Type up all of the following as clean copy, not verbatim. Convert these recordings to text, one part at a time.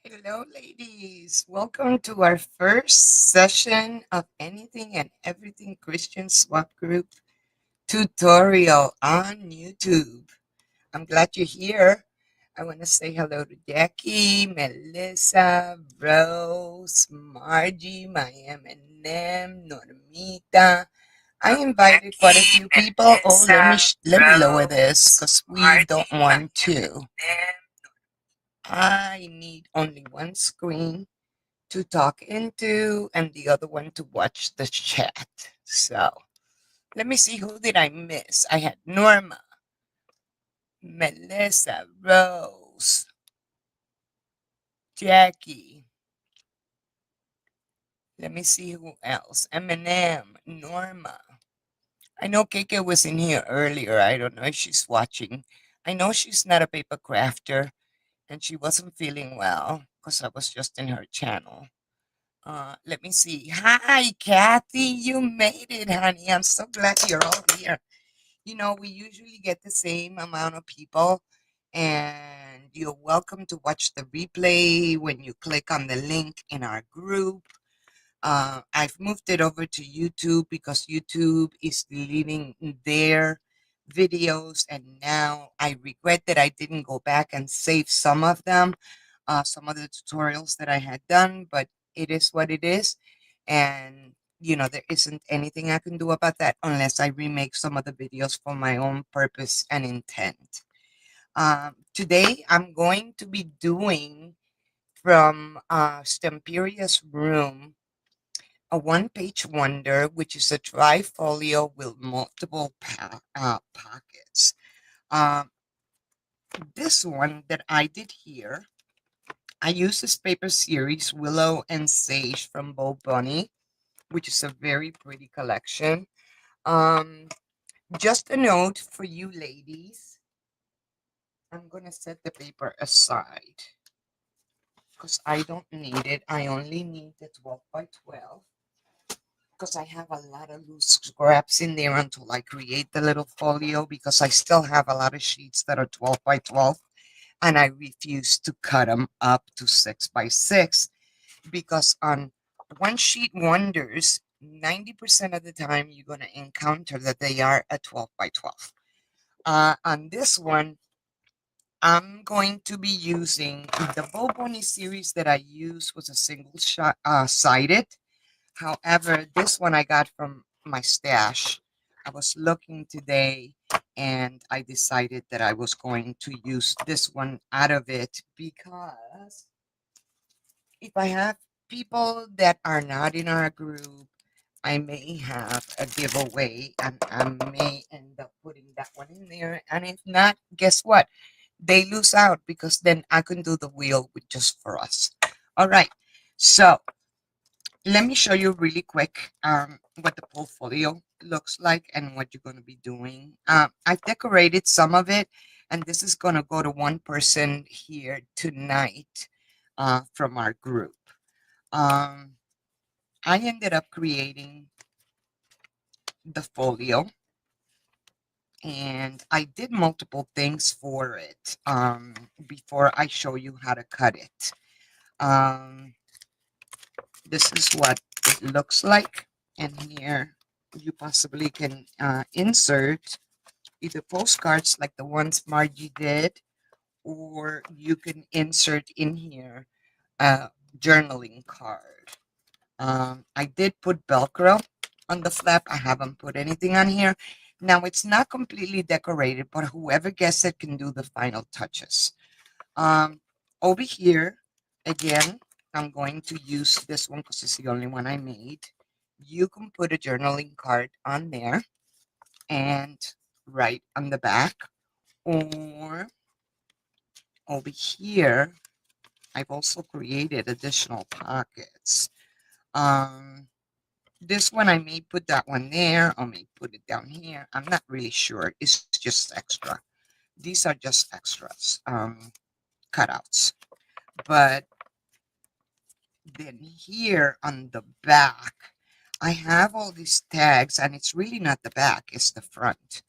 Hello, ladies. Welcome to our first session of Anything and Everything Christian Swap Group tutorial on YouTube. I'm glad you're here. I want to say hello to Jackie, Melissa, Rose, Margie, my M&M, Normita. I invited quite a few people. Oh, let me lower this because we don't want to. I need only one screen to talk into and the other one to watch the chat. So let me see, who did I miss? I had Norma, Melissa, Rose, Jackie. Let me see who else. Eminem, Norma. I know Keke was in here earlier. I don't know if she's watching. I know she's not a paper crafter and she wasn't feeling well because I was just in her channel. Let me see. Hi, Kathy. You made it, honey. I'm so glad you're all here. We usually get the same amount of people, and you're welcome to watch the replay when you click on the link in our group. I've moved it over to YouTube because YouTube is deleting their videos, and now I regret that I didn't go back and save some of them, some of the tutorials that I had done, but it is what it is. And there isn't anything I can do about that unless I remake some of the videos for my own purpose and intent. Today, I'm going to be doing from Stemperia's room a one-page wonder, which is a dry folio with multiple pockets. Um, this one that I did here, I use this paper series, Willow and Sage from Bo Bunny, which is a very pretty collection. Um, just a note for you ladies, I'm going to set the paper aside because I don't need it. I only need the 12 by 12. Because I have a lot of loose scraps in there until I create the little folio, because I still have a lot of sheets that are 12 by 12 and I refuse to cut them up to 6 by 6 because on one sheet wonders, 90% of the time you're going to encounter that they are a 12 by 12. On this one, I'm going to be using the Boboni series that I used was a single shot sided. However, this one I got from my stash. I was looking today and I decided that I was going to use this one out of it because if I have people that are not in our group, I may have a giveaway and I may end up putting that one in there. And if not, guess what? They lose out because then I can do the wheel with just for us. All right. So let me show you really quick what the portfolio looks like and what you're going to be doing. I've decorated some of it, and this is going to go to one person here tonight from our group. Um, I ended up creating the folio, and I did multiple things for it before I show you how to cut it. Um, this is what it looks like, and here you possibly can insert either postcards like the ones Margie did, or you can insert in here a journaling card. I did put Velcro on the flap. I haven't put anything on here. Now it's not completely decorated, but whoever gets it can do the final touches. Over here, again, I'm going to use this one because it's the only one I made. You can put a journaling card on there and write on the back. Or over here, I've also created additional pockets. Um, this one, I may put that one there, or may put it down here. I'm not really sure. It's just extra. These are just extras, cutouts. But then here on the back, I have all these tags, and it's really not the back, it's the front.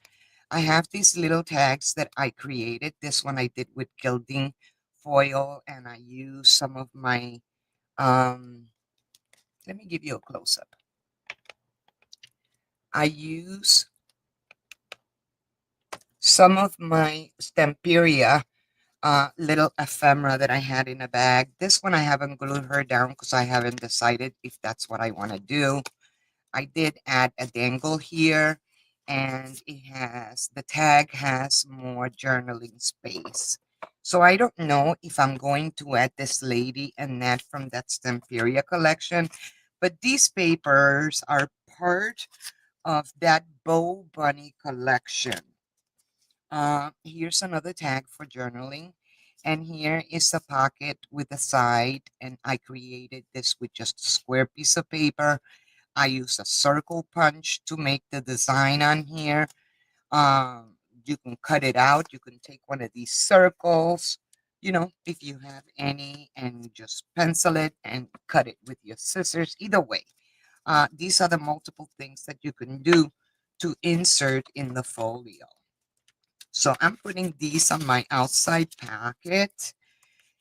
I have these little tags that I created. This one I did with gilding foil, and I use some of my, um, let me give you a close-up. I use some of my Stepteria little ephemera that I had in a bag. This one I haven't glued her down because I haven't decided if that's what I want to do. I did add a dangle here, and the tag has more journaling space. So I don't know if I'm going to add this lady and that from that Stepteria collection, but these papers are part of that Bow Bunny collection. Here's another tag for journaling. And here is a pocket with a side. And I created this with just a square piece of paper. I use a circle punch to make the design on here. You can cut it out. You can take one of these circles, if you have any, and just pencil it and cut it with your scissors. Either way, these are the multiple things that you can do to insert in the folio. So I'm putting these on my outside pocket.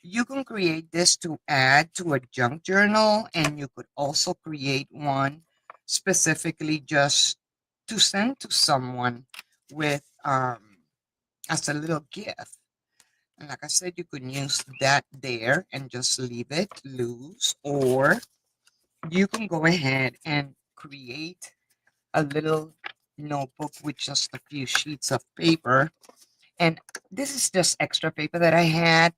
You can create this to add to a junk journal, and you could also create one specifically just to send to someone with as a little gift. And like I said, you can use that there and just leave it loose, or you can go ahead and create a little notebook with just a few sheets of paper. And this is just extra paper that I had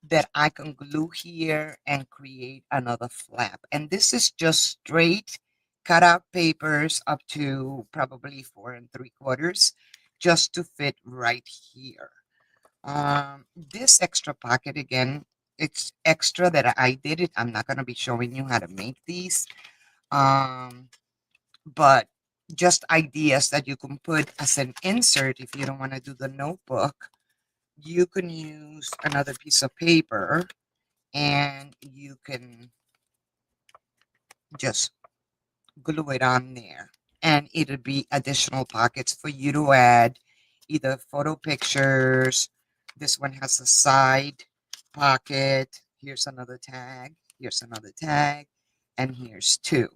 that I can glue here and create another flap. And this is just straight cut out papers up to probably 4 3/4 just to fit right here. This extra pocket again, it's extra that I did it. I'm not going to be showing you how to make these. But just ideas that you can put as an insert if you don't want to do the notebook. You can use another piece of paper and you can just glue it on there, and it'll be additional pockets for you to add either photo pictures. This one has a side pocket. Here's another tag. Here's another tag. And here's two.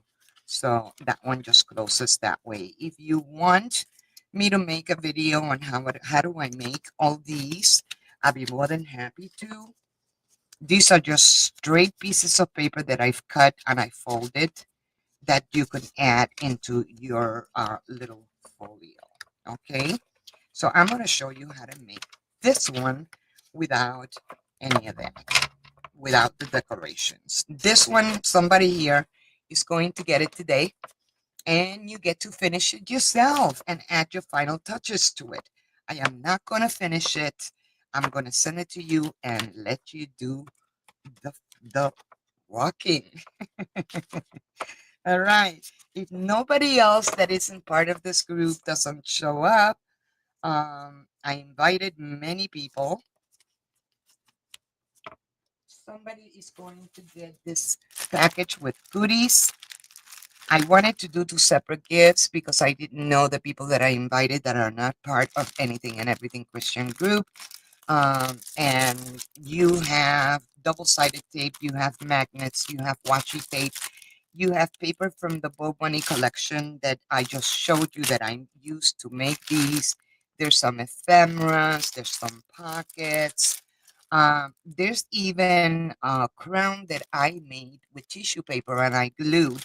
So that one just closes that way. If you want me to make a video on how do I make all these, I'll be more than happy to. These are just straight pieces of paper that I've cut and I folded that you can add into your little folio. Okay, so I'm going to show you how to make this one without any of that, without the decorations. This one, somebody here is going to get it today, and you get to finish it yourself and add your final touches to it. I am not going to finish it. I'm going to send it to you and let you do the, the walking. All right. If nobody else that isn't part of this group doesn't show up, I invited many people. Somebody is going to get this package with goodies. I wanted to do two separate gifts because I didn't know the people that I invited that are not part of Anything and Everything Christian group. And you have double-sided tape, you have magnets, you have washi tape, you have paper from the Bow Bunny collection that I just showed you that I used to make these. There's some ephemeras, there's some pockets. There's even a crown that I made with tissue paper and I glued,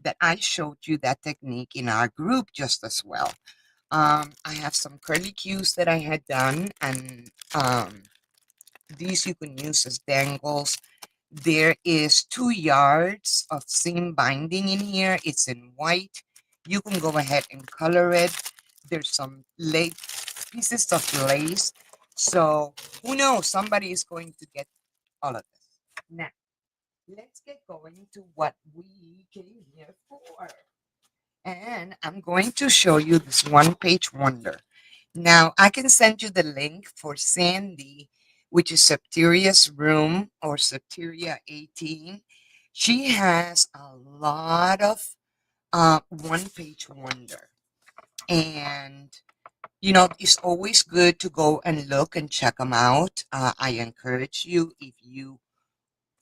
that I showed you that technique in our group just as well. I have some curly cues that I had done, and these you can use as dangles. There is 2 yards of seam binding in here. It's in white. You can go ahead and color it. There's some pieces of lace. So who knows? Somebody is going to get all of this. Now, let's get going to what we came here for. And I'm going to show you this one-page wonder. Now, I can send you the link for Sandy, which is Stepteria's room, or Stepteria 18. She has a lot of one-page wonder. And, It's always good to go and look and check them out. I encourage you, if you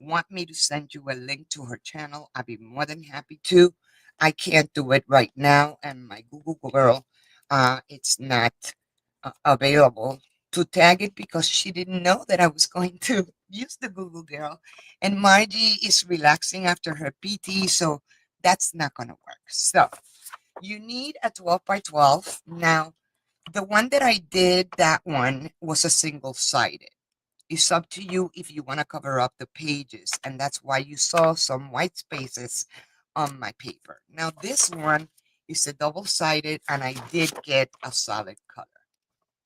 want me to send you a link to her channel, I'd be more than happy to. I can't do it right now, and my Google girl, it's not available to tag it because she didn't know that I was going to use the Google girl. And Margie is relaxing after her PT, so that's not going to work. So you need a 12 by 12. Now, the one that I did, that one was a single sided. It's up to you if you want to cover up the pages, and that's why you saw some white spaces on my paper. Now, this one is a double sided, and I did get a solid color.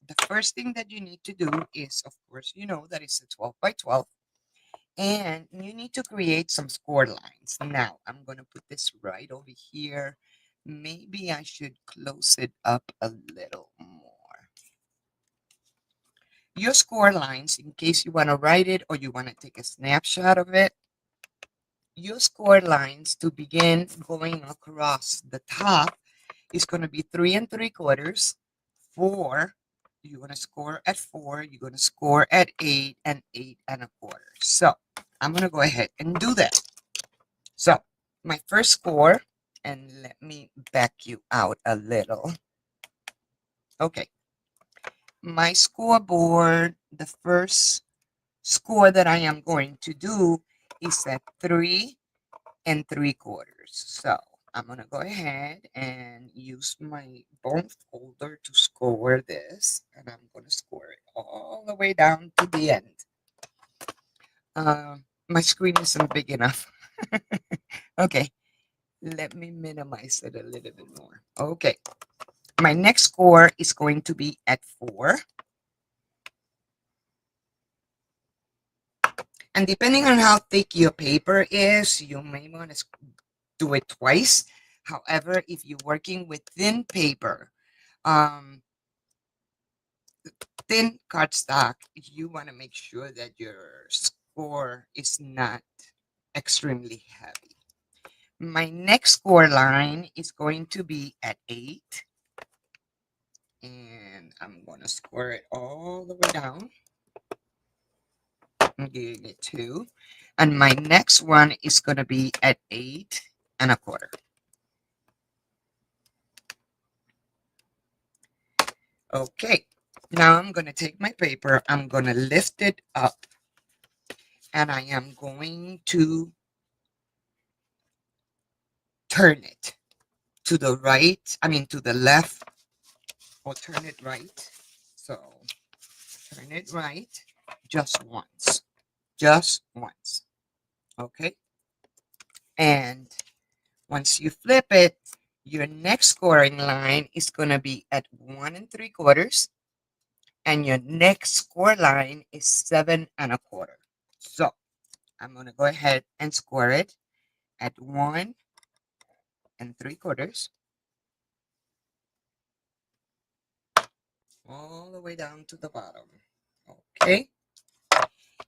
The first thing that you need to do is, of course, that it's a 12 by 12, and you need to create some score lines. Now, I'm going to put this right over here. Maybe I should close it up a little more. Your score lines, in case you want to write it or you want to take a snapshot of it, your score lines to begin going across the top is going to be 3 3/4, 4. You're going to score at 4. You're going to score at 8 and 8 1/4. So I'm going to go ahead and do that. So my first score, and let me back you out a little. Okay. My scoreboard, the first score that I am going to do is at 3 3/4. So I'm going to go ahead and use my bone folder to score this, and I'm going to score it all the way down to the end. My screen isn't big enough. Okay, let me minimize it a little bit more. Okay, my next score is going to be at 4. And depending on how thick your paper is, you may want to do it twice. However, if you're working with thin paper, um, thin cardstock, you want to make sure that your score is not extremely heavy. My next score line is going to be at 8. And I'm going to score it all the way down. I'm giving it 2. And my next one is going to be at 8 1/4. Okay, now I'm going to take my paper, I'm going to lift it up, and I am going to turn it to the right, to the left, or turn it right. So turn it right just once, okay? And once you flip it, your next scoring line is going to be at 1 3/4, and your next score line is 7 1/4. So I'm going to go ahead and score it at 1 3/4, all the way down to the bottom. Okay.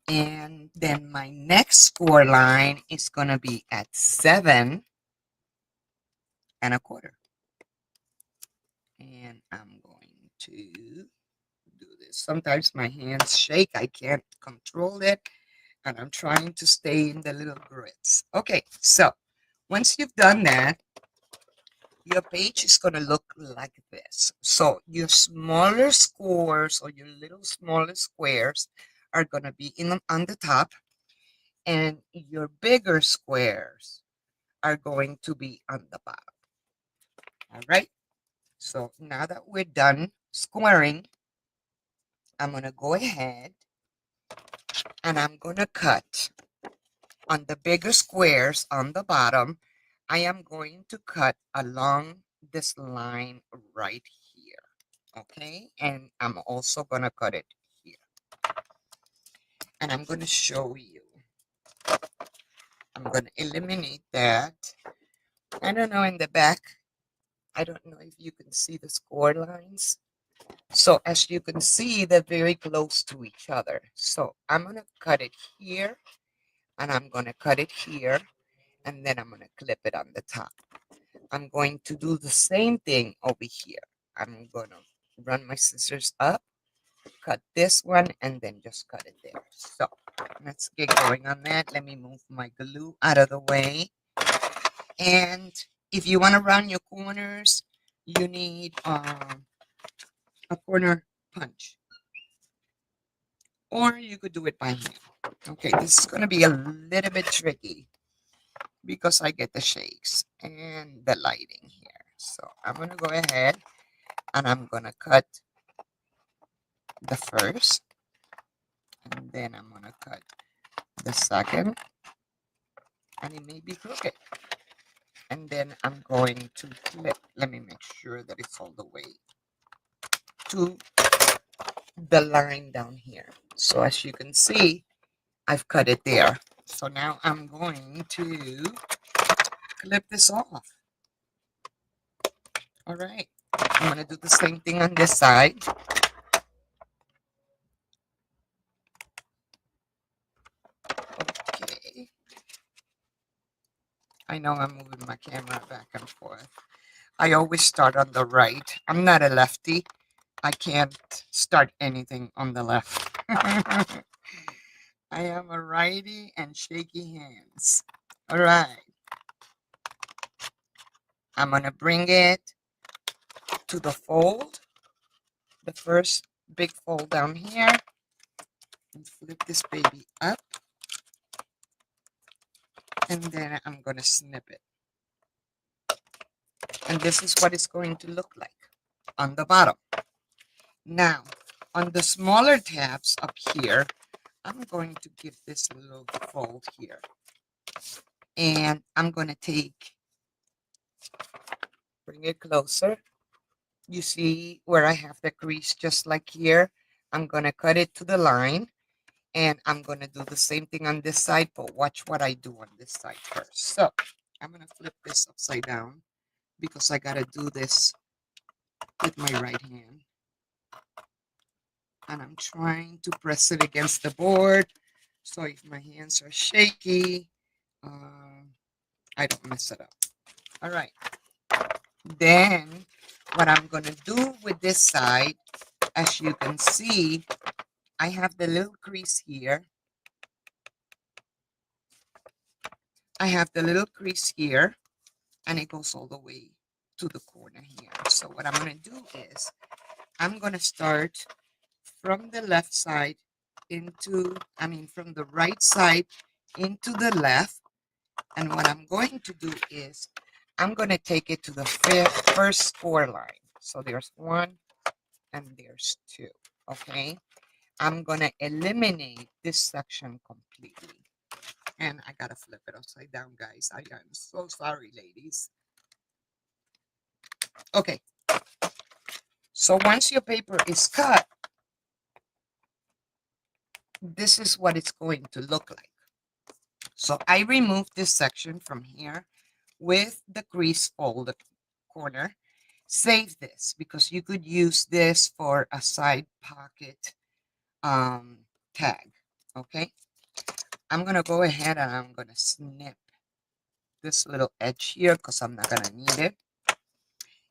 And then my next score line is going to be at 7 1/4. And I'm going to do this. Sometimes my hands shake. I can't control it. And I'm trying to stay in the little grits. Okay. So once you've done that, your page is going to look like this. So your smaller scores, or your little smaller squares, are going to be on the top, and your bigger squares are going to be on the bottom. All right. So now that we're done squaring, I'm going to go ahead and I'm going to cut on the bigger squares on the bottom. I am going to cut along this line right here. Okay, and I'm also going to cut it here. And I'm going to show you. I'm going to eliminate that. I don't know, in the back, I don't know if you can see the score lines. So as you can see, they're very close to each other. So I'm going to cut it here, and I'm going to cut it here, and then I'm going to clip it on the top. I'm going to do the same thing over here. I'm going to run my scissors up, cut this one, and then just cut it there. So let's get going on that. Let me move my glue out of the way. And if you want to round your corners, you need a corner punch, or you could do it by hand. Okay, this is going to be a little bit tricky because I get the shakes and the lighting here. So I'm going to go ahead and I'm going to cut the first, and then I'm going to cut the second, and it may be crooked. And then I'm going to flip. Let me make sure that it's all the way to the line down here. So as you can see, I've cut it there. So now I'm going to clip this off. All right. I'm going to do the same thing on this side. Okay. I know I'm moving my camera back and forth. I always start on the right. I'm not a lefty. I can't start anything on the left. I am a righty and shaky hands. All right. I'm going to bring it to the fold, the first big fold down here, and flip this baby up. And then I'm going to snip it. And this is what it's going to look like on the bottom. Now, on the smaller tabs up here, I'm going to give this a little fold here. And I'm going to bring it closer. You see where I have the crease just like here? I'm going to cut it to the line. And I'm going to do the same thing on this side, but watch what I do on this side first. So I'm going to flip this upside down because I got to do this with my right hand. And I'm trying to press it against the board. So if my hands are shaky, I don't mess it up. All right. Then what I'm going to do with this side, as you can see, I have the little crease here. I have the little crease here, and it goes all the way to the corner here. So what I'm going to do is I'm going to start from the left side from the right side into the left. And what I'm going to do is I'm going to take it to the first score line. So there's 1 and there's 2. Okay. I'm going to eliminate this section completely. And I got to flip it upside down, guys. I am so sorry, ladies. Okay. So once your paper is cut, this is what it's going to look like. So I removed this section from here with the crease fold corner. Save this because you could use this for a side pocket tag. Okay. I'm going to go ahead and I'm going to snip this little edge here because I'm not going to need it.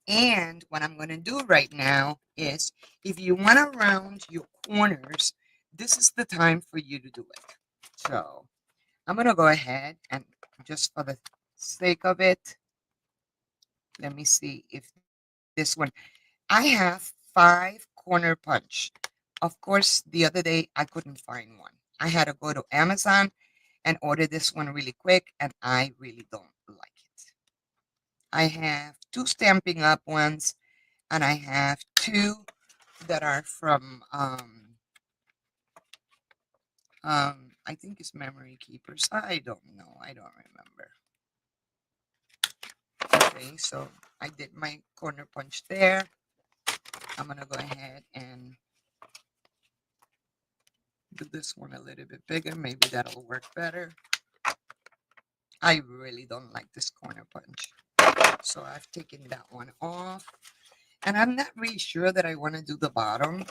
And what I'm going to do right now is if you want to round your corners, this is the time for you to do it. So I'm going to go ahead and just for the sake of it, let me see if this one, I have 5 corner punch. Of course, the other day I couldn't find one. I had to go to Amazon and order this one really quick, and I really don't like it. I have 2 Stampin' Up ones, and I have 2 that are from I think it's Memory Keepers. I don't know. I don't remember. Okay, so I did my corner punch there. I'm gonna go ahead and do this one a little bit bigger. Maybe that'll work better. I really don't like this corner punch. So I've taken that one off. And I'm not really sure that I want to do the bottom.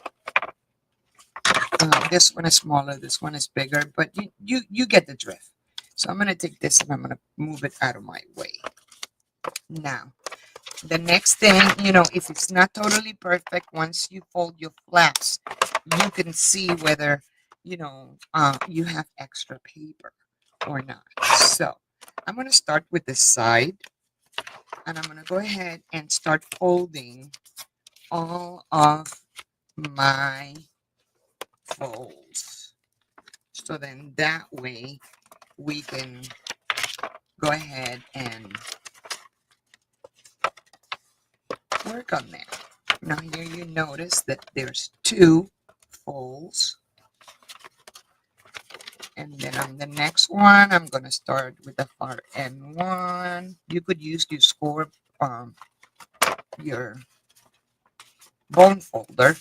This one is smaller, this one is bigger, but you get the drift. So I'm going to take this and I'm going to move it out of my way. Now, The next thing, if it's not totally perfect, once you fold your flaps, you can see whether, you have extra paper or not. So I'm going to start with this side, and I'm going to go ahead and start folding all of my folds. So then that way we can go ahead and work on that. Now here you notice that there's 2 folds. And then on the next one, I'm going to start with the far end one. You could use your score, your bone folder.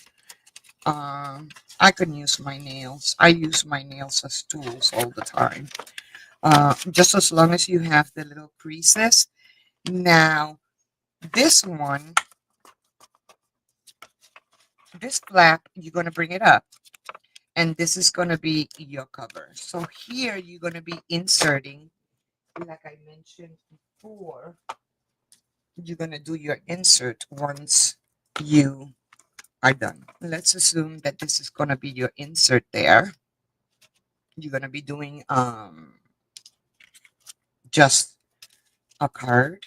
I can use my nails. I use my nails as tools all the time. Just as long as you have the little creases. Now, this one, this flap, you're going to bring it up. And this is going to be your cover. So here you're going to be inserting, like I mentioned before, you're going to do your insert once you are done. Let's assume that this is going to be your insert there. You're going to be doing just a card.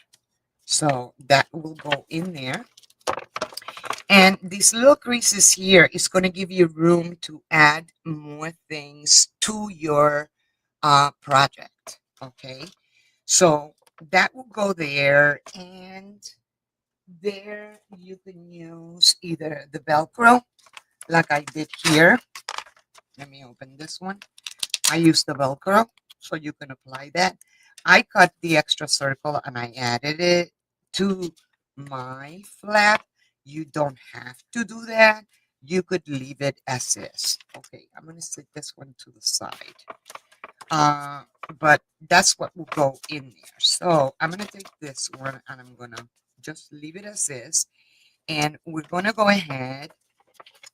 So that will go in there. And these little creases here is going to give you room to add more things to your project. Okay. So that will go there, and there you can use either the Velcro like I did here. Let me open this one. I use the Velcro, so you can apply that. I cut the extra circle and I added it to my flap. You don't have to do that. You could leave it as is. Okay, I'm going to set this one to the side. But that's what will go in there. So I'm going to take this one and I'm going to just leave it as is. And we're going to go ahead,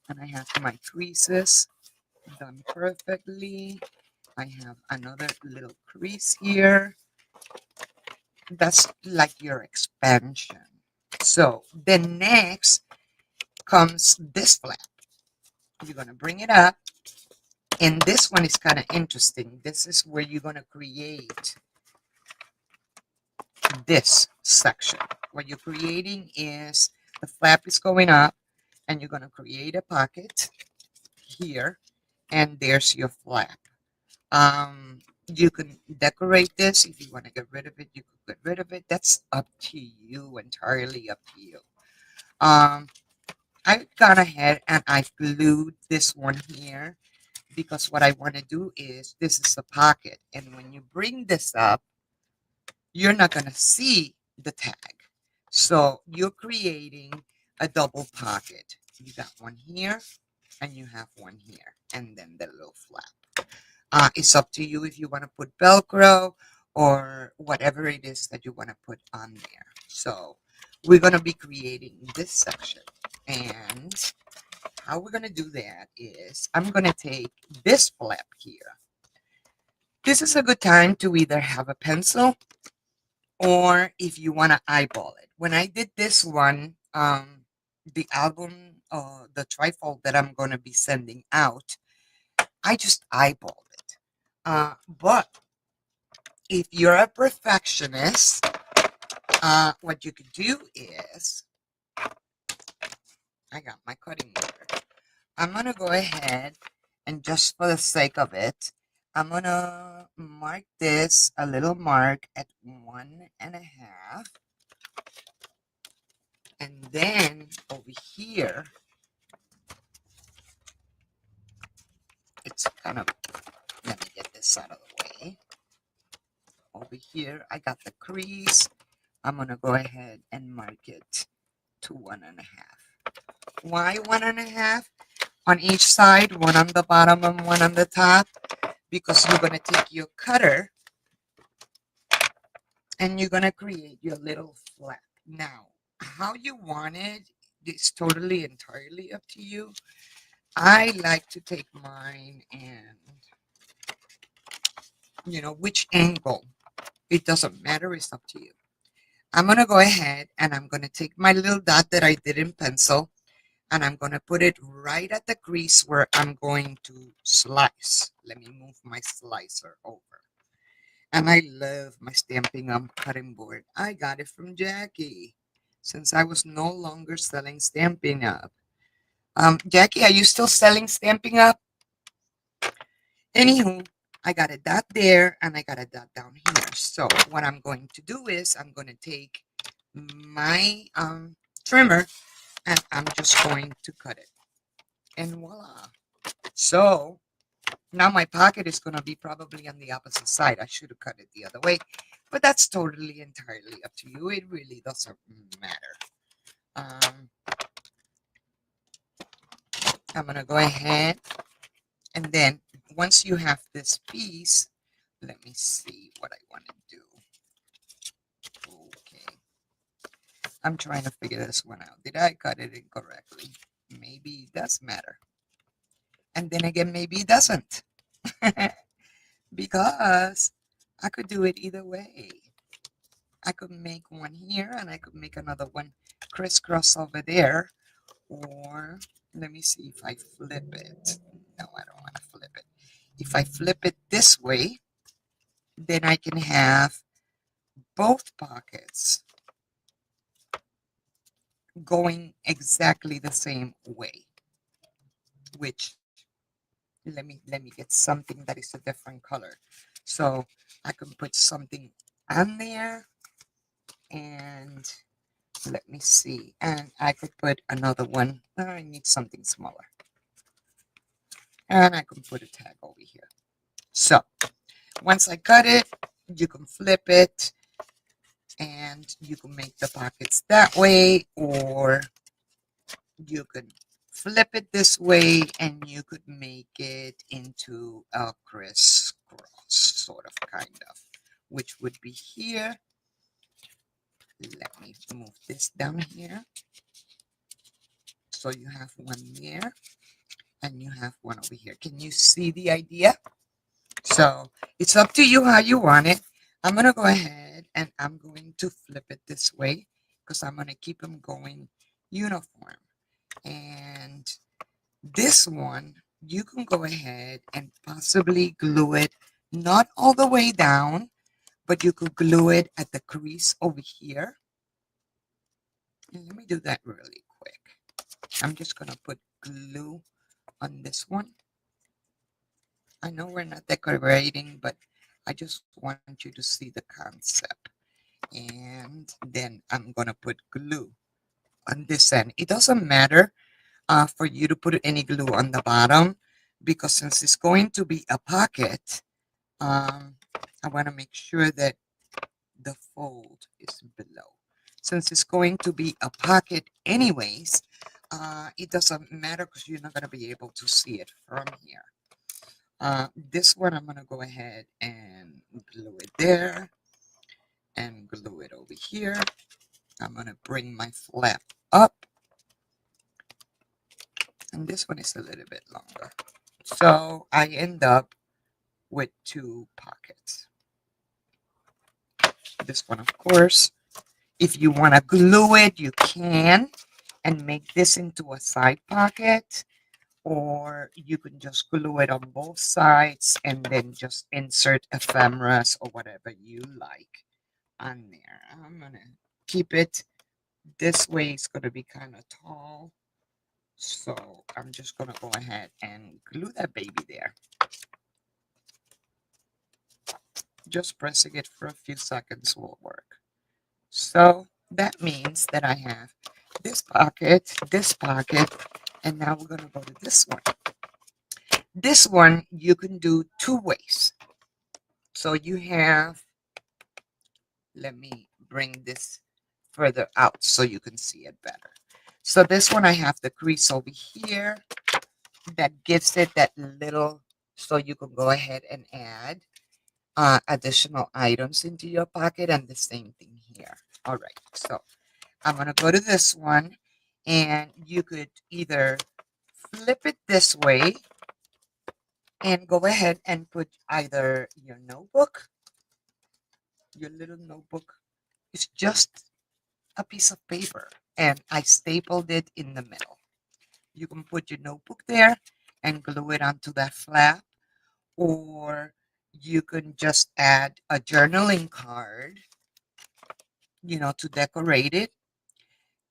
and I have my creases done perfectly. I have another little crease here. That's like your expansion. So then next comes this flap. You're going to bring it up. And this one is kind of interesting. This is where you're going to create this section. What you're creating is the flap is going up, and you're going to create a pocket here, and there's your flap. You can decorate this if you want to get rid of it. You could get rid of it. That's up to you, entirely up to you. I've gone ahead and I've glued this one here because what I want to do is this is a pocket, and when you bring this up, you're not going to see the tag. So you're creating a double pocket. You got one here and you have one here, and then the little flap. It's up to you if you want to put Velcro or whatever it is that you want to put on there. So we're going to be creating this section. And how we're going to do that is I'm going to take this flap here. This is a good time to either have a pencil or if you want to eyeball it. When I did this one, the album, the trifold that I'm going to be sending out, I just eyeballed it. But if you're a perfectionist, what you could do is, I got my cutting board. I'm going to go ahead and just for the sake of it, I'm going to mark this a little mark at 1.5. And then over here, it's kind of, let me get this out of the way. Over here, I got the crease. I'm going to go ahead and mark it to 1.5. Why 1.5? On each side, one on the bottom and one on the top, because you're going to take your cutter and you're going to create your little flap. Now, how you want it is totally entirely up to you. I like to take mine and, which angle, it doesn't matter, it's up to you. I'm going to go ahead and I'm going to take my little dot that I did in pencil and I'm going to put it right at the crease where I'm going to slice. Let me move my slicer over. And I love my Stampin' Up cutting board. I got it from Jackie since I was no longer selling Stampin' Up. Jackie, are you still selling Stampin' Up? Anywho, I got a dot there and I got a dot down here. So what I'm going to do is I'm going to take my trimmer and I'm just going to cut it. And voila. So now my pocket is going to be probably on the opposite side. I should have cut it the other way, but that's totally entirely up to you. It really doesn't matter. Um, I'm going to go ahead and then once you have this piece, let me see what I want to do. Okay. I'm trying to figure this one out. Did I cut it incorrectly? Maybe it does matter. And then again, maybe it doesn't. Because I could do it either way. I could make one here and I could make another one crisscross over there. Or let me see if I flip it. No, I don't want to flip it. If I flip it this way, then I can have both pockets going exactly the same way. Which let me get something that is a different color. So I can put something on there and let me see. And I could put another one. I need something smaller. And I can put a tag over here. So once I cut it, you can flip it and you can make the pockets that way, or you could flip it this way and you could make it into a crisscross, sort of, kind of, which would be here. Let me move this down here. So you have one there and you have one over here. Can you see the idea? So it's up to you how you want it. I'm going to go ahead and I'm going to flip it this way because I'm going to keep them going uniform. And this one, you can go ahead and possibly glue it not all the way down, but you could glue it at the crease over here. And let me do that really quick. I'm just going to put glue on this one. I know we're not decorating, but I just want you to see the concept. And then I'm going to put glue on this end. It doesn't matter for you to put any glue on the bottom because since it's going to be a pocket, I want to make sure that the fold is below. Since it's going to be a pocket anyways, it doesn't matter because you're not going to be able to see it from here. This one I'm going to go ahead and glue it there and glue it over here. I'm going to bring my flap up. And this one is a little bit longer. So I end up with two pockets. This one, of course, if you want to glue it, you can and make this into a side pocket. Or you can just glue it on both sides and then just insert ephemeras or whatever you like on there. I'm going to keep it this way. It's going to be kind of tall. So I'm just going to go ahead and glue that baby there. Just pressing it for a few seconds will work. So that means that I have this pocket, and now we're going to go to this one. This one you can do two ways. So you have, let me bring this further out so you can see it better. So this one I have the crease over here that gives it that little, so you can go ahead and add additional items into your pocket, and the same thing here. All right, so I'm going to go to this one and you could either flip it this way and go ahead and put either your notebook, your little notebook It's just a piece of paper, and I stapled it in the middle. You can put your notebook there and glue it onto that flap, or you can just add a journaling card, to decorate it.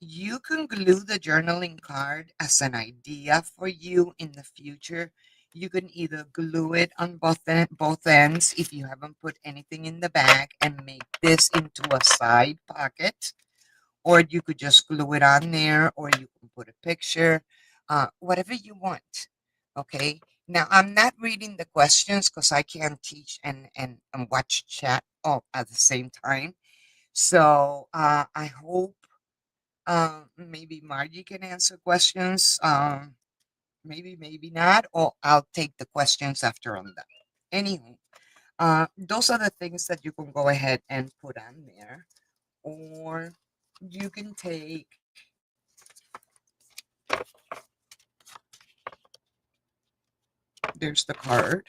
You can glue the journaling card as an idea for you in the future. You can either glue it on both ends if you haven't put anything in the bag and make this into a side pocket, or you could just glue it on there, or you can put a picture, whatever you want. Okay. Now I'm not reading the questions because I can't teach and watch chat all at the same time. So I hope maybe Margie can answer questions. Maybe not, or I'll take the questions after I'm done. Anywho, those are the things that you can go ahead and put on there, or you can take. There's the card.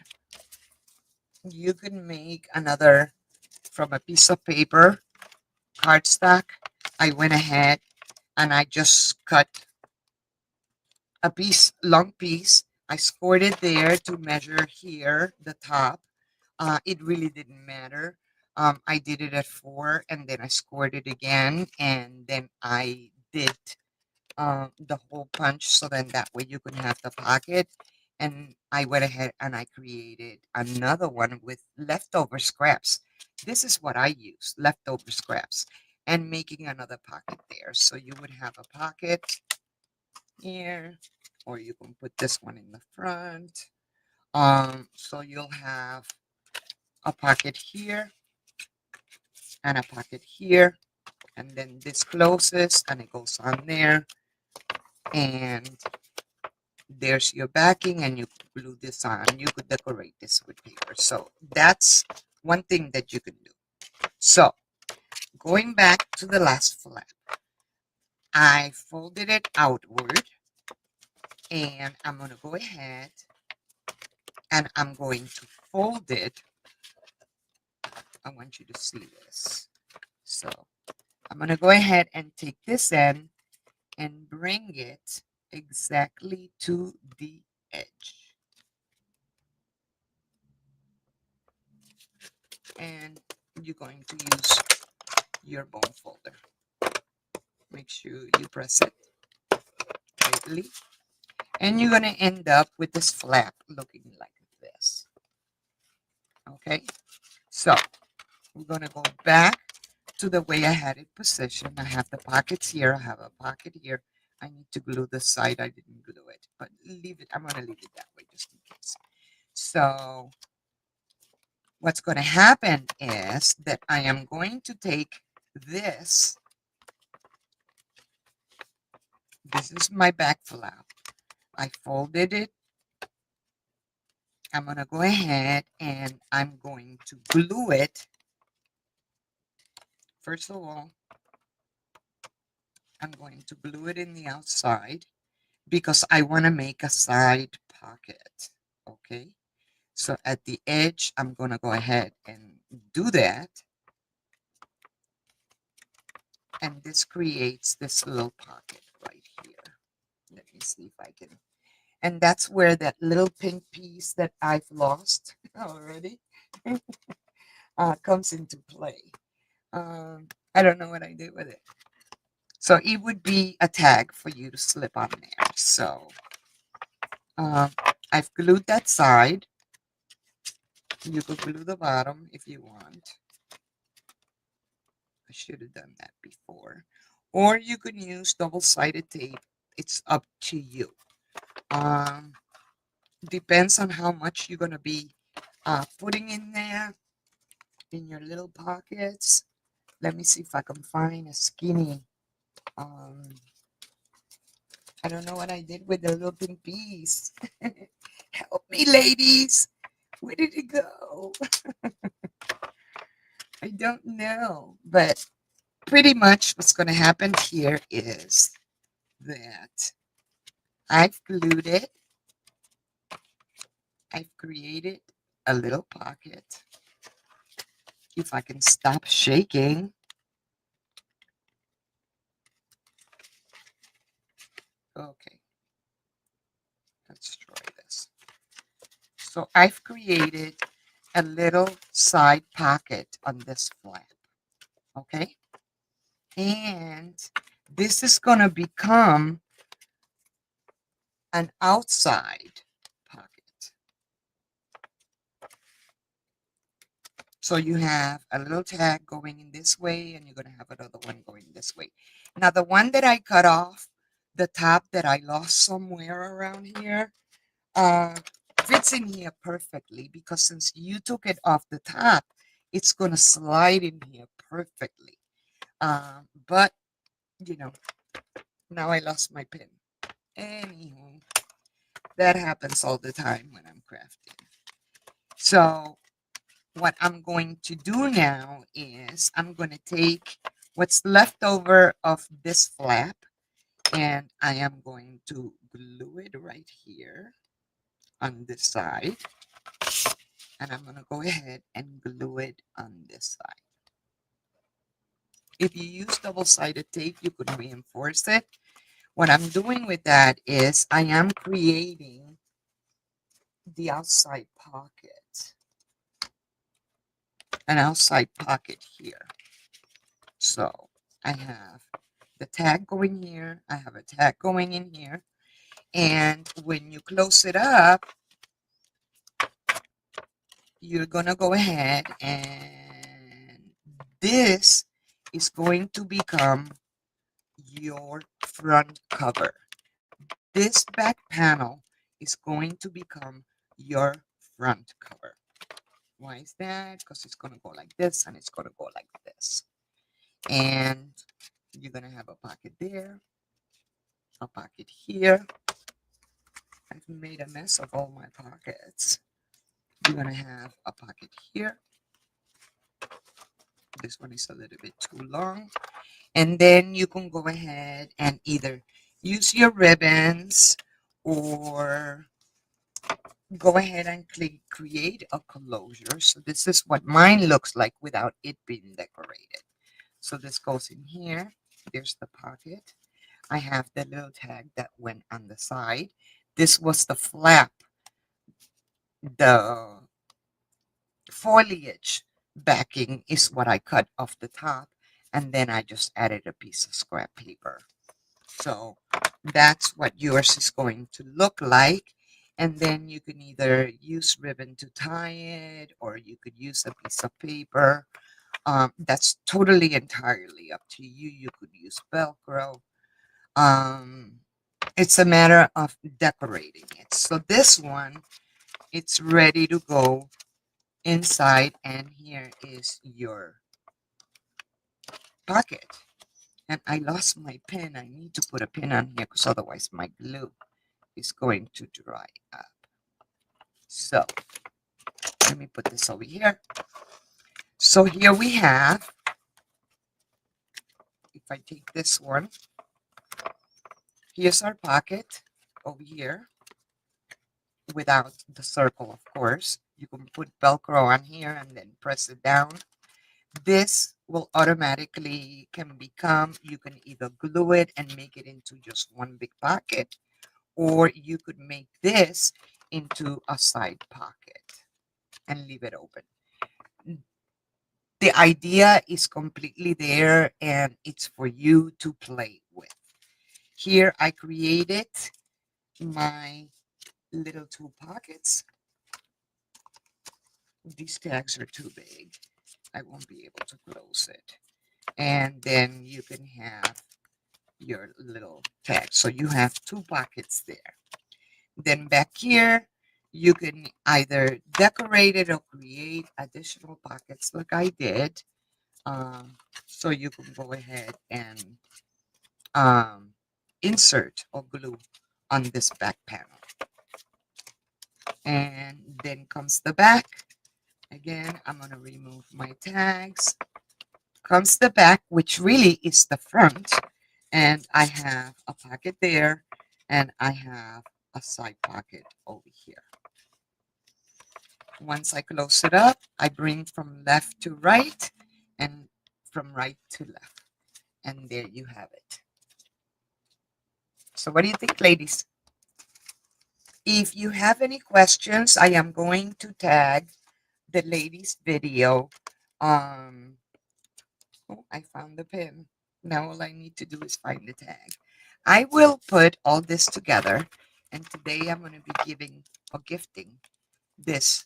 You can make another from a piece of paper cardstock. I went ahead and I just cut a long piece. I scored it there to measure here, the top. It really didn't matter. I did it at 4, and then I scored it again, and then I did the hole punch, so then that way you can have the pocket. And I went ahead and I created another one with leftover scraps. This is what I use, leftover scraps, and making another pocket there. So you would have a pocket here, or you can put this one in the front. So you'll have a pocket here and a pocket here, and then this closes and it goes on there, and there's your backing, and you could glue this on. You could decorate this with paper. So that's one thing that you can do. So going back to the last flap, I folded it outward, and I'm going to go ahead and I'm going to fold it. I want you to see this. So I'm going to go ahead and take this end and bring it exactly to the edge. And you're going to use your bone folder. Make sure you press it tightly. And you're going to end up with this flap looking like this. Okay, so we're going to go back to the way I had it positioned. I have the pockets here. I have a pocket here. I need to glue the side. I didn't glue it, but leave it. I'm going to leave it that way just in case. So what's going to happen is that I am going to take this. This is my back flap. I folded it. I'm going to go ahead and I'm going to glue it. First of all, I'm going to glue it in the outside because I want to make a side pocket. Okay. So at the edge, I'm going to go ahead and do that. And this creates this little pocket right here. Let me see if I can. And that's where that little pink piece that I've lost already comes into play. I don't know what I did with it. So it would be a tag for you to slip on there. So I've glued that side. You could glue the bottom if you want. I should have done that before. Or you could use double-sided tape. It's up to you. Depends on how much you're going to be putting in there in your little pockets. Let me see if I can find a skinny. I don't know what I did with the little pink piece. Help me, ladies. Where did it go? I don't know. But pretty much what's going to happen here is that I've glued it. I've created a little pocket. If I can stop shaking. So I've created a little side pocket on this flap, okay? And this is going to become an outside pocket. So you have a little tag going in this way, and you're going to have another one going this way. Now, the one that I cut off, the top that I lost somewhere around here, uh, fits in here perfectly, because since you took it off the top, it's going to slide in here perfectly. But, you know, now I lost my pin. Anywho, that happens all the time when I'm crafting. So what I'm going to do now is I'm going to take what's left over of this flap, and I am going to glue it right here on this side. And I'm going to go ahead and glue it on this side. If you use double-sided tape, you could reinforce it. What I'm doing with that is I am creating the outside pocket. An outside pocket here. So I have the tag going here. I have a tag going in here. And when you close it up, you're going to go ahead and this is going to become your front cover. This back panel is going to become your front cover. Why is that? Because it's going to go like this and it's going to go like this. And you're going to have a pocket there, a pocket here. I've made a mess of all my pockets. You're going to have a pocket here. This one is a little bit too long. And then you can go ahead and either use your ribbons or go ahead and create a closure. So this is what mine looks like without it being decorated. So this goes in here. There's the pocket. I have the little tag that went on the side. This was the flap, the foliage backing is what I cut off the top, and then I just added a piece of scrap paper. So that's what yours is going to look like. And then you can either use ribbon to tie it, or you could use a piece of paper. That's totally entirely up to you. You could use Velcro. It's a matter of decorating it. So this one, it's ready to go inside, and here is your pocket. And I lost my pen. I need to put a pin on here because otherwise my glue is going to dry up. So let me put this over here. So here we have, if I take this one, here's our pocket over here without the circle, of course. You can put Velcro on here and then press it down. This will automatically can become, you can either glue it and make it into just one big pocket, or you could make this into a side pocket and leave it open. The idea is completely there, and it's for you to play with. Here I created my little two pockets. These tags are too big. I won't be able to close it. And then you can have your little tag. So you have two pockets there. Then back here, you can either decorate it or create additional pockets like I did. So you can go ahead and insert or glue on this back panel. And then comes the back. Again, I'm going to remove my tags. Comes the back, which really is the front. And I have a pocket there, and I have a side pocket over here. Once I close it up, I bring from left to right and from right to left. And there you have it. So what do you think, ladies? If you have any questions, I am going to tag the lady's video. Um, oh, I found the pin. Now all I need to do is find the tag. I will put all this together, and today I'm going to be giving or gifting this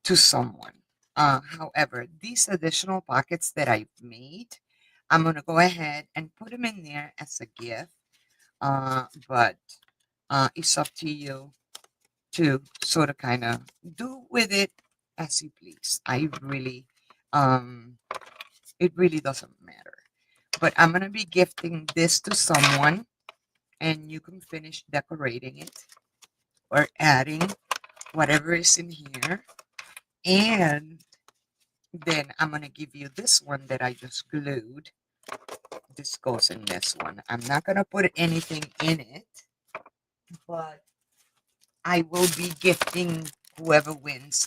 to someone. However, these additional pockets that I've made, I'm going to go ahead and put them in there as a gift. But it's up to you to sort of kind of do with it as you please. Um, it really doesn't matter. But I'm going to be gifting this to someone, and you can finish decorating it or adding whatever is in here. And then I'm going to give you this one that I just glued. This goes in this one. I'm not going to put anything in it, but I will be gifting whoever wins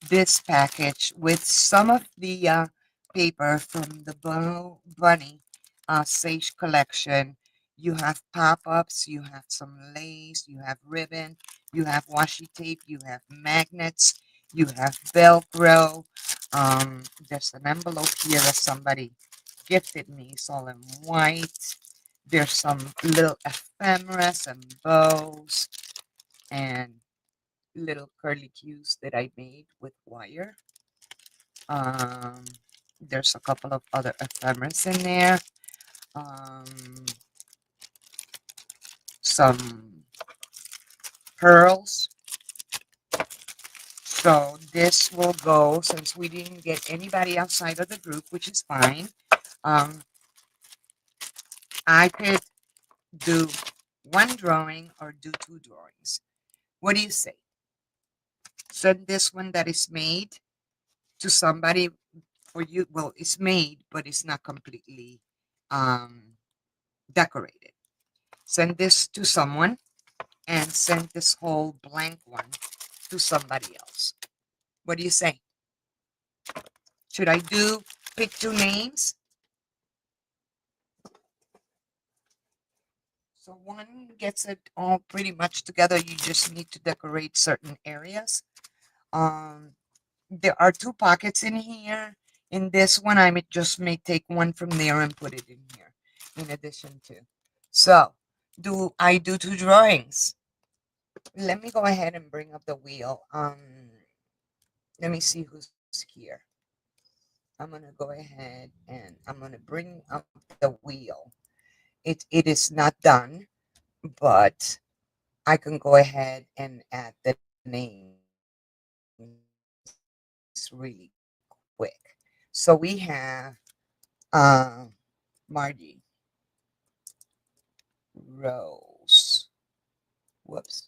this package with some of the paper from the Bunny Sage collection. You have pop-ups, you have some lace, you have ribbon, you have washi tape, you have magnets, you have Velcro. There's an envelope here that somebody gifted me. It's all in white. There's some little ephemeras and bows and little curly cues that I made with wire. Um, there's a couple of other ephemeras in there. Um, some pearls. So this will go, since we didn't get anybody outside of the group, which is fine. Um, I could do one drawing or do two drawings. What do you say? Send this one that is made to somebody for you. Well, it's made, but it's not completely decorated. Send this to someone and send this whole blank one to somebody else. What do you say? Should I do pick two names? So one gets it all pretty much together. You just need to decorate certain areas. Um, there are two pockets in here. In this one, just may take one from there and put it in here in addition to. So, do I do two drawings? Let me go ahead and bring up the wheel. Let me see who's here. I'm gonna go ahead and I'm gonna bring up the wheel. It is not done, but I can go ahead and add the names really quick. So we have Margie, Rose, whoops,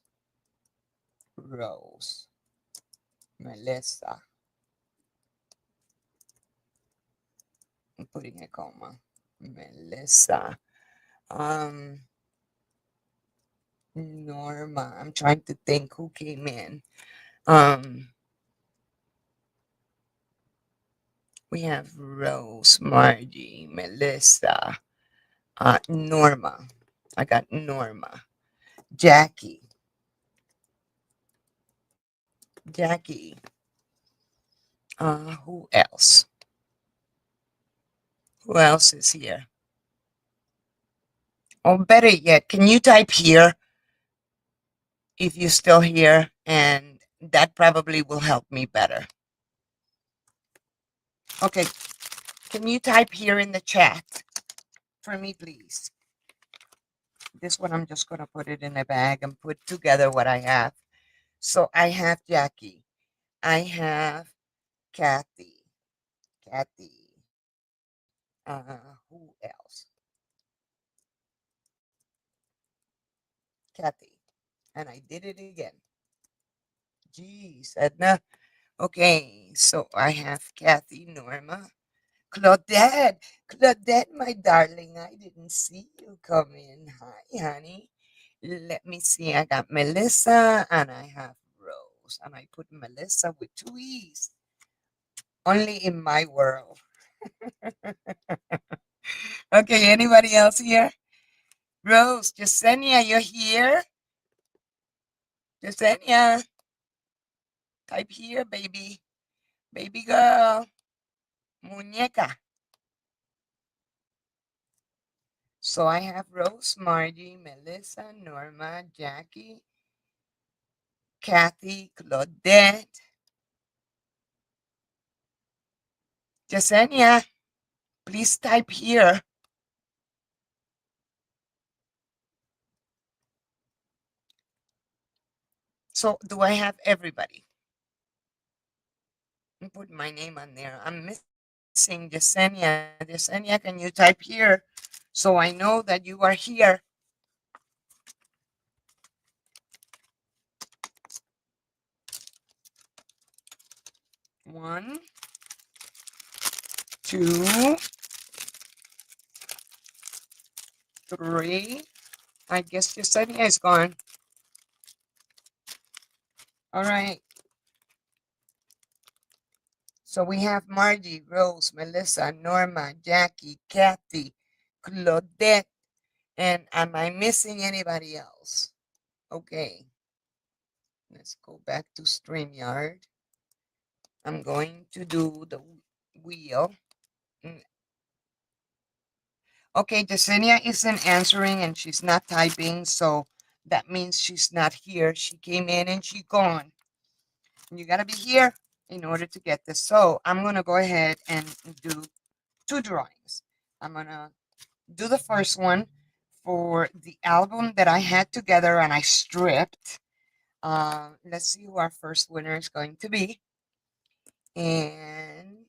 Rose, Melissa. I'm putting a comma. Melissa. Um, Norma. I'm trying to think who came in. Um, we have Rose, Margie, Melissa, Norma. I got Norma. Jackie. Jackie. Who else? Who else is here? Oh, better yet, can you type here if you're still here? And that probably will help me better. Okay, can you type here in the chat for me, please? This one, I'm just going to put it in a bag and put together what I have. So I have Jackie. I have Kathy. Kathy. Who else? Kathy. And I did it again. Geez, Edna. Okay, so I have Kathy, Norma, Claudette. Claudette, my darling, I didn't see you come in. Hi, honey. Let me see. I got Melissa and I have Rose. And I put Melissa with two E's. Only in my world. Okay, anybody else here? Rose, Yesenia, you're here? Yesenia, type here, baby. Baby girl. Muñeca. So I have Rose, Margie, Melissa, Norma, Jackie, Kathy, Claudette, Yesenia. Please type here. So do I have everybody? And put my name on there. I'm missing Yesenia. Yesenia, can you type here so I know that you are here? One, two, three. I guess Yesenia is gone. All right. So we have Margie, Rose, Melissa, Norma, Jackie, Kathy, Claudette, and am I missing anybody else? Okay, let's go back to StreamYard. I'm going to do the wheel. Mm, okay, Jasenia isn't answering and she's not typing, so that means she's not here. She came in and she gone. You gotta be here in order to get this. So I'm gonna go ahead and do two drawings. I'm gonna do the first one for the album that I had together and I stripped. Let's see who our first winner is going to be. And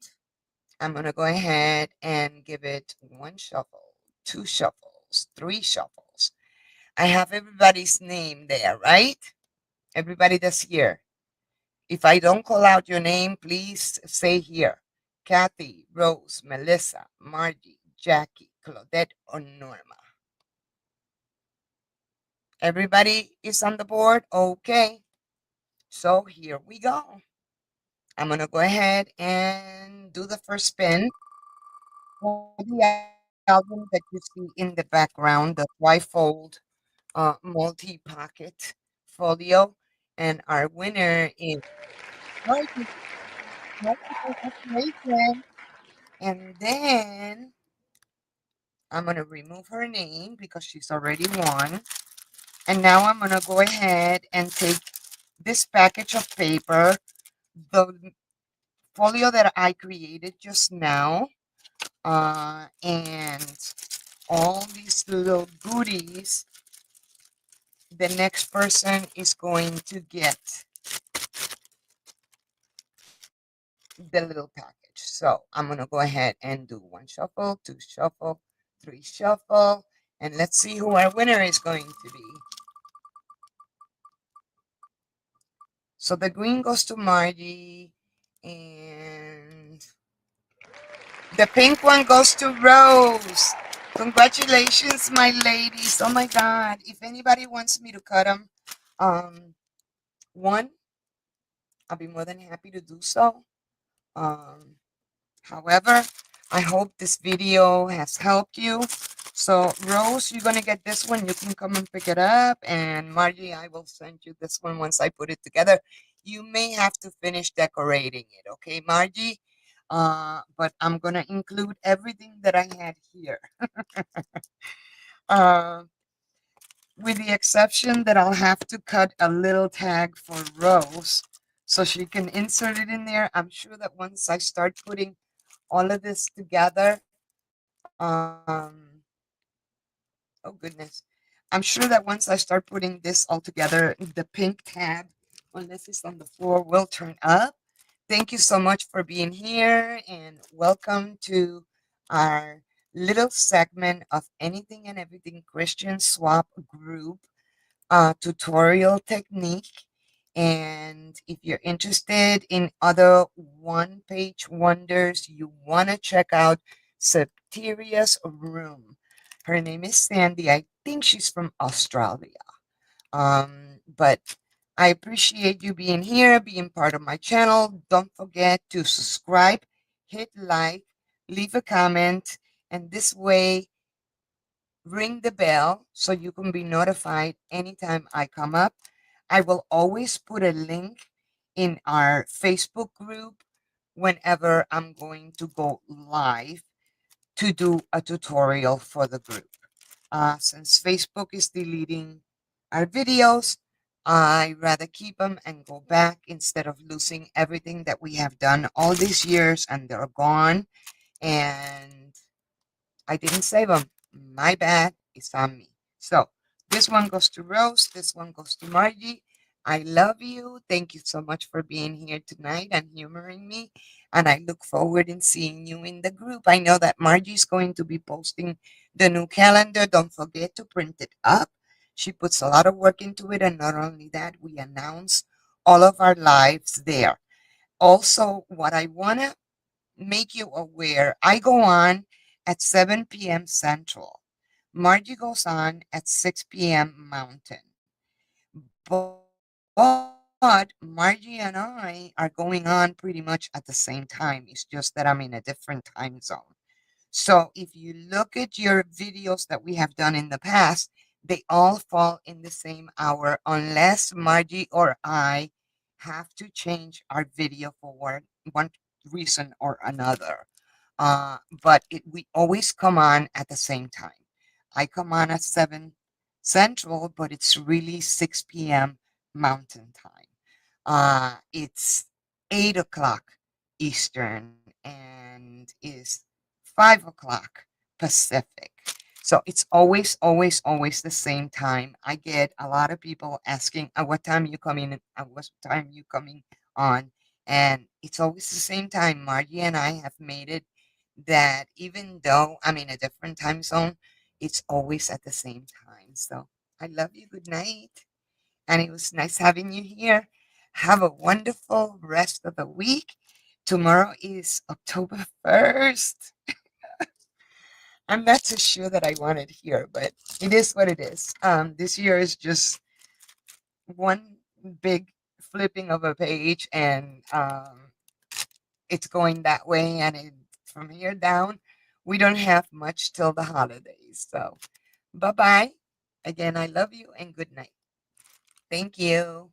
I'm going to go ahead and give it one shuffle, two shuffles, three shuffles. I have everybody's name there, right? Everybody that's here. If I don't call out your name, please say here. Kathy, Rose, Melissa, Margie, Jackie, Claudette, or Norma. Everybody is on the board? Okay. So here we go. I'm going to go ahead and do the first spin for the album that you see in the background, the trifold multi-pocket folio. And our winner is Margie. Margie, congratulations. And then I'm going to remove her name because she's already won. And now I'm going to go ahead and take this package of paper, the folio that I created just now, and all these little goodies. The next person is going to get the little package. So I'm going to go ahead and do one shuffle, two shuffle, three shuffle, and let's see who our winner is going to be. So the green goes to Margie, and the pink one goes to Rose. Congratulations, my ladies. Oh my God. If anybody wants me to cut them, one, I'll be more than happy to do so. However, I hope this video has helped you. So Rose, you're gonna get this one. You can come and pick it up. And Margie, I will send you this one once I put it together. You may have to finish decorating it, okay, Margie? But I'm gonna include everything that I had here. uh, with the exception that I'll have to cut a little tag for Rose so she can insert it in there. I'm sure that once I start putting all of this together, oh goodness, I'm sure that once I start putting this all together, the pink tab, unless it's on the floor, will turn up. Thank you so much for being here and welcome to our little segment of Anything and Everything Christian Swap group tutorial technique. And if you're interested in other one-page wonders, you want to check out Stepteria's room. Her name is Sandy. I think she's from Australia. But I appreciate you being here, being part of my channel. Don't forget to subscribe, hit like, leave a comment, and this way ring the bell so you can be notified anytime I come up. I will always put a link in our Facebook group whenever I'm going to go live to do a tutorial for the group. Since Facebook is deleting our videos, I rather keep them and go back instead of losing everything that we have done all these years and they're gone. And I didn't save them. My bad. It's on me. So this one goes to Rose. This one goes to Margie. I love you. Thank you so much for being here tonight and humoring me. And I look forward in seeing you in the group. I know that Margie is going to be posting the new calendar. Don't forget to print it up. She puts a lot of work into it. And not only that, we announce all of our lives there. Also, what I want to make you aware, I go on at 7 p.m. Central. Margie goes on at 6 p.m. Mountain. But Margie and I are going on pretty much at the same time. It's just that I'm in a different time zone. So if you look at your videos that we have done in the past, they all fall in the same hour unless Margie or I have to change our video for one reason or another. But we always come on at the same time. I come on at 7 Central, but it's really 6 p.m. Mountain Time. It's 8 o'clock Eastern and is 5 o'clock Pacific. So it's always the same time. I get a lot of people asking, at what time you coming, at what time you coming on? And it's always the same time. Margie and I have made it that even though I'm in a different time zone, it's always at the same time. So I love you. Good night. And it was nice having you here. Have a wonderful rest of the week. Tomorrow is October 1st. I'm not so sure that I want it here, but it is what it is. This year is just one big flipping of a page, and it's going that way. And from here down, we don't have much till the holidays. So, bye bye. Again, I love you and good night. Thank you.